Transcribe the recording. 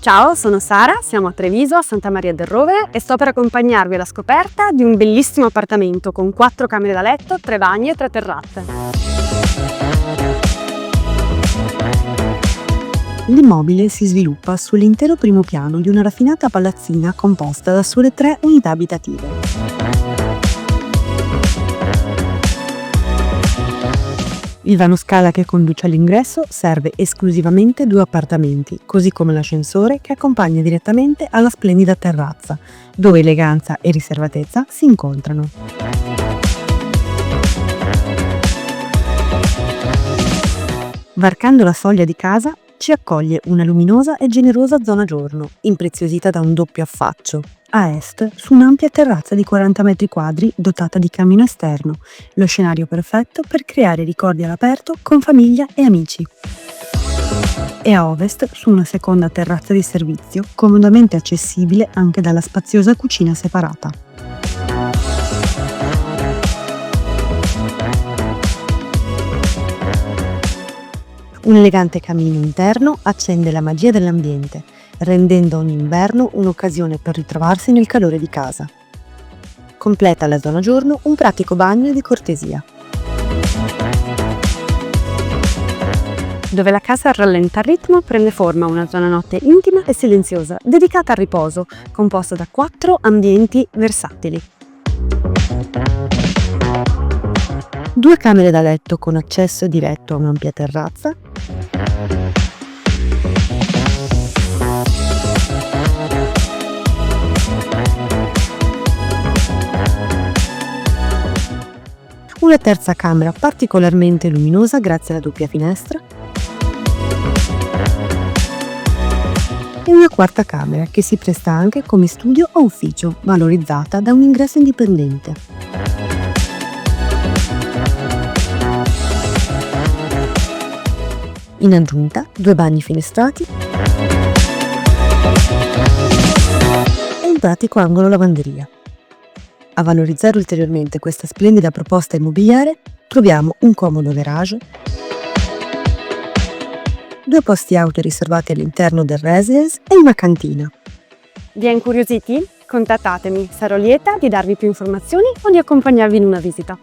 Ciao, sono Sara, siamo a Treviso, a Santa Maria del Rovere e sto per accompagnarvi alla scoperta di un bellissimo appartamento con 4 camere da letto, 3 bagni e 3 terrazze. L'immobile si sviluppa sull'intero primo piano di una raffinata palazzina composta da sole 3 unità abitative. Il vano scala che conduce all'ingresso serve esclusivamente 2 appartamenti, così come l'ascensore che accompagna direttamente alla splendida terrazza, dove eleganza e riservatezza si incontrano. Varcando la soglia di casa ci accoglie una luminosa e generosa zona giorno, impreziosita da un doppio affaccio. A est, su un'ampia terrazza di 40 metri quadri dotata di camino esterno, lo scenario perfetto per creare ricordi all'aperto con famiglia e amici. E a ovest, su una seconda terrazza di servizio, comodamente accessibile anche dalla spaziosa cucina separata. Un elegante camino interno accende la magia dell'ambiente, rendendo ogni inverno un'occasione per ritrovarsi nel calore di casa. Completa la zona giorno un pratico bagno di cortesia. Dove la casa rallenta il ritmo, prende forma una zona notte intima e silenziosa, dedicata al riposo, composta da 4 ambienti versatili. 2 camere da letto con accesso diretto a un'ampia terrazza. Una terza camera particolarmente luminosa grazie alla doppia finestra. E una quarta camera che si presta anche come studio o ufficio, valorizzata da un ingresso indipendente. In aggiunta, 2 bagni finestrati e un pratico angolo lavanderia. A valorizzare ulteriormente questa splendida proposta immobiliare troviamo un comodo garage, 2 posti auto riservati all'interno del residence e una cantina. Vi è incuriositi? Contattatemi, sarò lieta di darvi più informazioni o di accompagnarvi in una visita.